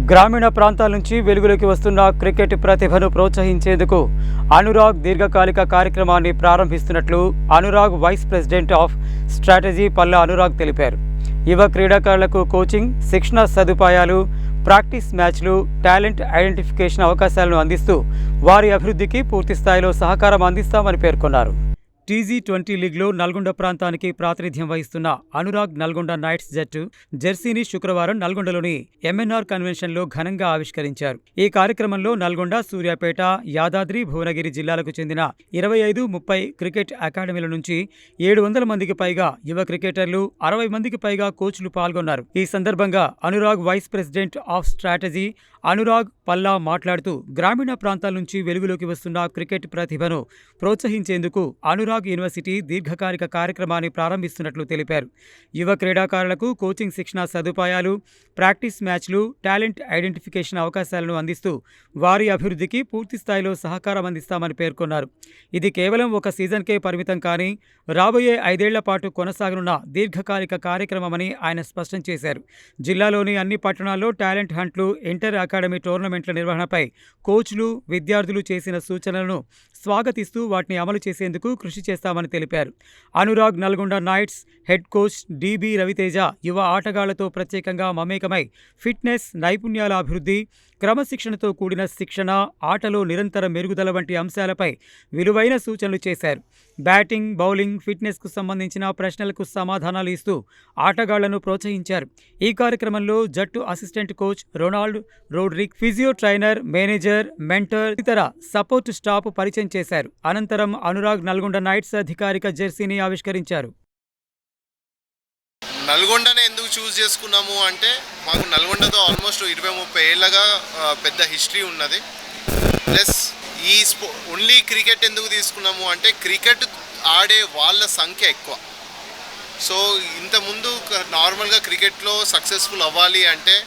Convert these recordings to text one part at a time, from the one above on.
గ్రామీణ ప్రాంతాల నుంచి వెలుగులోకి వస్తున్న క్రికెట్ ప్రతిభను ప్రోత్సహించేందుకు అనురాగ్ దీర్ఘకాలిక కార్యక్రమాన్ని ప్రారంభిస్తున్నట్లు Anurag vice president of strategy Palla Anurag తెలిపారు. యువ క్రీడాకారులకు కోచింగ్, శిక్షణ సదుపాయాలు, ప్రాక్టీస్ మ్యాచ్లు, టాలెంట్ ఐడెంటిఫికేషన్ అవకాశాలను అందిస్తూ వారి అభివృద్ధికి పూర్తి స్థాయిలో సహకారం అందిస్తామని పేర్కొన్నారు. టీజీ20 లీగ్లో నల్గొండ ప్రాంతానికి ప్రాతినిధ్యం వహిస్తున్న అనురాగ్ నల్గొండ నైట్స్ జట్టు జెర్సీని శుక్రవారం నల్గొండలోని ఎంఎన్ఆర్ కన్వెన్షన్లో ఘనంగా ఆవిష్కరించారు. ఈ కార్యక్రమంలో నల్గొండ, సూర్యాపేట, యాదాద్రి, భువనగిరి జిల్లాలకు చెందిన 25-30 క్రికెట్ అకాడమీల నుంచి 700 మందికి పైగా యువ క్రికెటర్లు, 60 మందికి పైగా కోచ్లు పాల్గొన్నారు. ఈ సందర్భంగా Anurag vice president of strategy Anurag Palla మాట్లాడుతూ గ్రామీణ ప్రాంతాల నుంచి వెలుగులోకి వస్తున్న క్రికెట్ ప్రతిభను ప్రోత్సహించేందుకు అనురాగ్ యూనివర్సిటీ దీర్ఘకాలిక కార్యక్రమాన్ని ప్రారంభిస్తున్నట్లు తెలిపారు. యువ క్రీడాకారులకు కోచింగ్, శిక్షణ సదుపాయాలు, ప్రాక్టీస్ మ్యాచ్లు, టాలెంట్ ఐడెంటిఫికేషన్ అవకాశాలను అందిస్తూ వారి అభివృద్ధికి పూర్తి స్థాయిలో సహకారం అందిస్తామని పేర్కొన్నారు. ఇది కేవలం ఒక సీజన్కే పరిమితం కానీ రాబోయే 5 ఏళ్ల పాటు కొనసాగనున్న దీర్ఘకాలిక కార్యక్రమమని ఆయన స్పష్టం చేశారు. జిల్లాలోని అన్ని పట్టణాల్లో టాలెంట్ హంట్లు, ఇంటర్ అకాడమీ టోర్నమెంట్ల నిర్వహణపై కోచ్లు, విద్యార్థులు చేసిన సూచనలను స్వాగతిస్తూ వాటిని అమలు చేసేందుకు కృషి చేస్తామని తెలిపారు. Anurag Nalgonda knights head coach DB Raviteja యువ ఆటగాళ్లతో ప్రత్యేకంగా మమేకమై ఫిట్నెస్, నైపుణ్యాల అభివృద్ధి, క్రమశిక్షణతో కూడిన శిక్షణ, ఆటలో నిరంతర మెరుగుదల వంటి అంశాలపై విలువైన సూచనలు చేశారు. బ్యాటింగ్, బౌలింగ్, ఫిట్నెస్కు సంబంధించిన ప్రశ్నలకు సమాధానాలు ఇస్తూ ఆటగాళ్లను ప్రోత్సహించారు. ఈ కార్యక్రమంలో జట్టు assistant coach Ronald Rodrigues, physio trainer, manager, mentor, ఇతర సపోర్ట్ స్టాఫ్ పరిచయం చేశారు. అనంతరం అనురాగ్ నల్గొండ నైట్స్ అధికారిక జెర్సీని ఆవిష్కరించారు. నల్గొండనే ఎందుకు చూస్ చేసుకున్నాము అంటే మాకు నల్గొండతో ఆల్మోస్ట్ 20-30 ఏళ్ళగా పెద్ద హిస్టరీ ఉన్నది. ప్లస్ ఈ ఓన్లీ క్రికెట్ ఎందుకు తీసుకున్నాము అంటే క్రికెట్ ఆడే వాళ్ళ సంఖ్య ఎక్కువ. సో ఇంతకుముందు నార్మల్గా క్రికెట్లో సక్సెస్ఫుల్ అవ్వాలి అంటే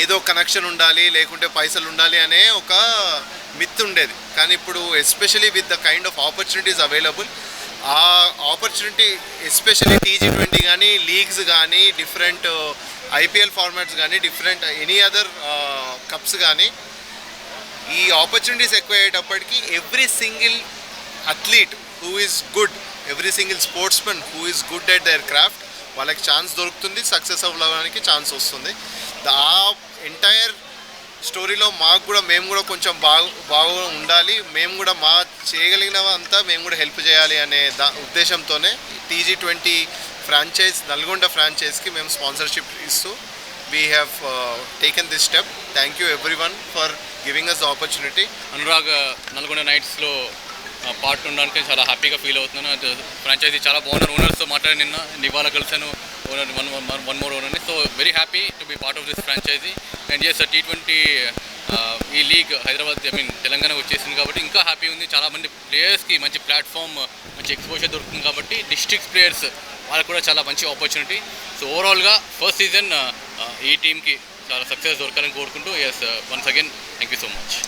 ఏదో కనెక్షన్ ఉండాలి, లేకుంటే పైసలు ఉండాలి అనే ఒక మిత్ ఉండేది. కానీ ఇప్పుడు especially with the kind of opportunities available, ఆ ఆపర్చునిటీ ఎస్పెషలీ టీజీ20 కానీ, లీగ్స్ కానీ, డిఫరెంట్ ఐపీఎల్ ఫార్మాట్స్ కానీ, డిఫరెంట్ ఎనీ అదర్ కప్స్ కానీ, ఈ ఆపర్చునిటీస్ ఎక్కువ అయ్యేటప్పటికీ every single athlete who is good, every single sportsmen who is good at their craft వాళ్ళకి ఛాన్స్ దొరుకుతుంది, సక్సెస్ అవ్వడానికి ఛాన్స్ వస్తుంది. ఆ ఎంటైర్ స్టోరీలో మాకు కూడా మేము కూడా కొంచెం బాగా ఉండాలి, మేము కూడా మా చేయగలిగినవంతా మేము కూడా హెల్ప్ చేయాలి అనే ఉద్దేశంతోనే టీజీ20 ఫ్రాంచైజ్, నల్గొండ ఫ్రాంచైజ్కి మేము స్పాన్సర్షిప్ ఇస్తూ we have taken this step. Thank you everyone for giving us the opportunity. Anurag Nalgonda నైట్స్లో పార్ట్ ఉండడానికి చాలా హ్యాపీగా ఫీల్ అవుతున్నాను. ఫ్రాంచైజీ చాలా బాగున్నారు. ఓనర్స్తో మాట్లాడి నిన్న ఇవాళ కలిసాను, ఓనర్ వన్ మోర్ ఓనర్ని. So very happy to be part of this franchise. And ఎస్ టీ20 ఈ లీగ్ హైదరాబాద్ తెలంగాణ వచ్చేసింది కాబట్టి ఇంకా హ్యాపీ ఉంది. చాలామంది ప్లేయర్స్కి మంచి ప్లాట్ఫామ్, మంచి ఎక్స్పోజర్ దొరుకుతుంది కాబట్టి డిస్ట్రిక్ట్ ప్లేయర్స్ వాళ్ళకు కూడా చాలా మంచి ఆపర్చునిటీ. సో ఓవరాల్గా ఫస్ట్ సీజన్ ఈ టీమ్కి చాలా సక్సెస్ దొరకాలని కోరుకుంటూ as once again thank you so much.